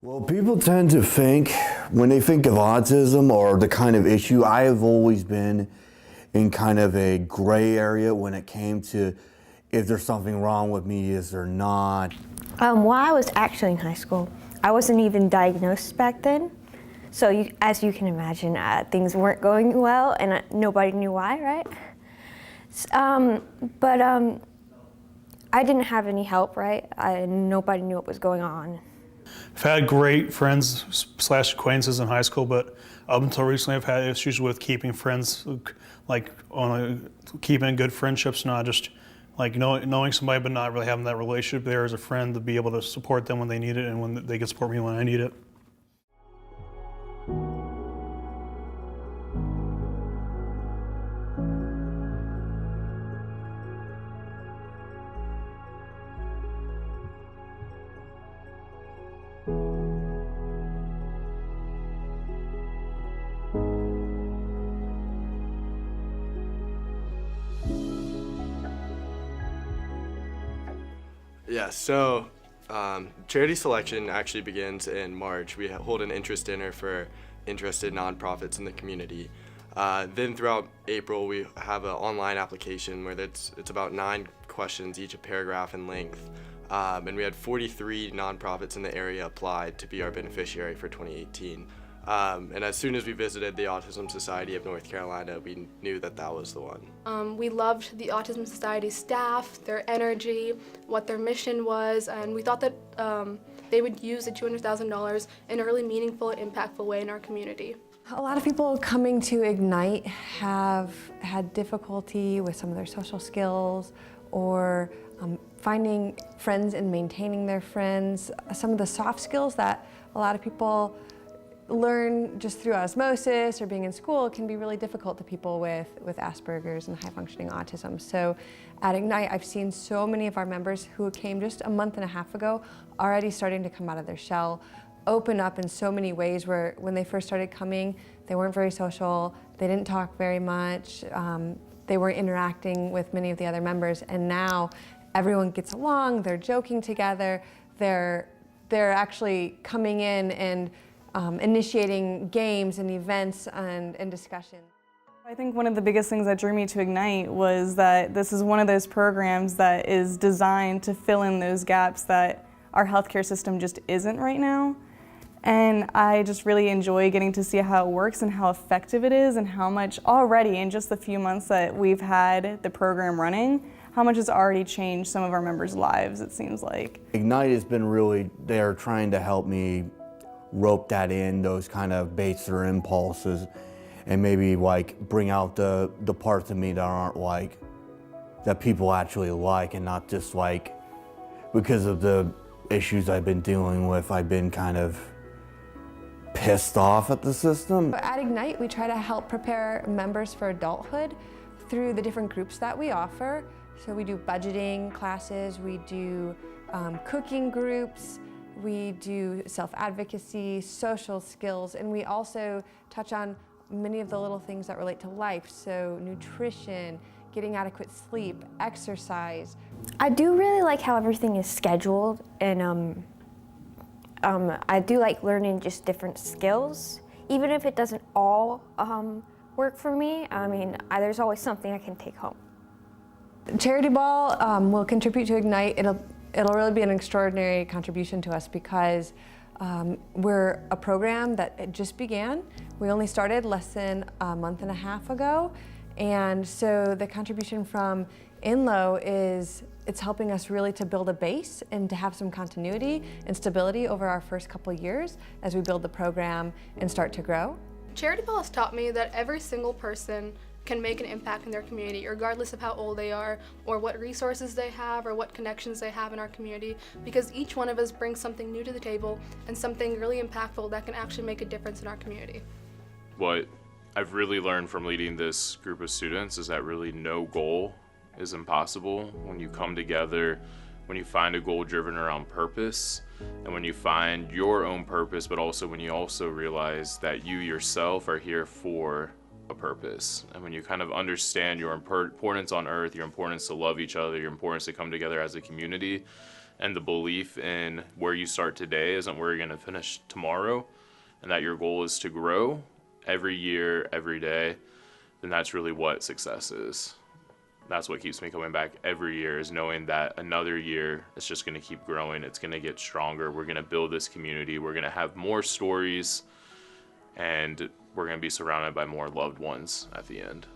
Well, people tend to think, when they think of autism or the kind of issue, I have always been in kind of a gray area when it came to if there's something wrong with me, is there not? While I was actually in high school, I wasn't even diagnosed back then. So as you can imagine, things weren't going well and nobody knew why, right? But I didn't have any help, right? Nobody knew what was going on. I've had great friends / acquaintances in high school, but up until recently I've had issues with keeping friends, like keeping good friendships, not just like knowing somebody but not really having that relationship there as a friend to be able to support them when they need it and when they can support me when I need it. Yeah, so charity selection actually begins in March. We hold an interest dinner for interested nonprofits in the community. Then throughout April, we have an online application where it's about 9 questions, each a paragraph in length. And we had 43 nonprofits in the area applied to be our beneficiary for 2018. And as soon as we visited the Autism Society of North Carolina, we knew that that was the one. We loved the Autism Society staff, their energy, what their mission was, and we thought that they would use the $200,000 in a really meaningful and impactful way in our community. A lot of people coming to Ignite have had difficulty with some of their social skills or finding friends and maintaining their friends. Some of the soft skills that a lot of people learn just through osmosis or being in school can be really difficult to people with Asperger's and high-functioning autism. So at Ignite, I've seen so many of our members who came just a month and a half ago already starting to come out of their shell, open up in so many ways where when they first started coming, they weren't very social, they didn't talk very much, they weren't interacting with many of the other members, and now everyone gets along, they're joking together, they're actually coming in and initiating games and events and discussions. I think one of the biggest things that drew me to Ignite was that this is one of those programs that is designed to fill in those gaps that our healthcare system just isn't right now. And I just really enjoy getting to see how it works and how effective it is and how much already in just the few months that we've had the program running, how much has already changed some of our members' lives, it seems like. Ignite has been really, they're trying to help me rope that in, those kind of baits or impulses, and maybe like bring out the parts of me that aren't like, that people actually like, and not just like, because of the issues I've been dealing with, I've been kind of pissed off at the system. At Ignite, we try to help prepare members for adulthood through the different groups that we offer. So we do budgeting classes, we do cooking groups, we do self-advocacy, social skills, and we also touch on many of the little things that relate to life, so nutrition, getting adequate sleep, exercise. I do really like how everything is scheduled, and I do like learning just different skills. Even if it doesn't all work for me, I mean, there's always something I can take home. Charity Ball will contribute to Ignite. It'll really be an extraordinary contribution to us because we're a program that just began. We only started less than a month and a half ago, and so the contribution from Enloe it's helping us really to build a base and to have some continuity and stability over our first couple years as we build the program and start to grow. Charity Ball has taught me that every single person can make an impact in their community, regardless of how old they are, or what resources they have, or what connections they have in our community, because each one of us brings something new to the table and something really impactful that can actually make a difference in our community. What I've really learned from leading this group of students is that really no goal is impossible when you come together, when you find a goal driven around purpose, and when you find your own purpose, but also when you also realize that you yourself are here for a purpose. And when you kind of understand your importance on earth, your importance to love each other, your importance to come together as a community, and the belief in where you start today isn't where you're going to finish tomorrow, and that your goal is to grow every year, every day, then that's really what success is. That's what keeps me coming back every year, is knowing that another year it's just going to keep growing. It's going to get stronger. We're going to build this community. We're going to have more stories, and we're going to be surrounded by more loved ones at the end.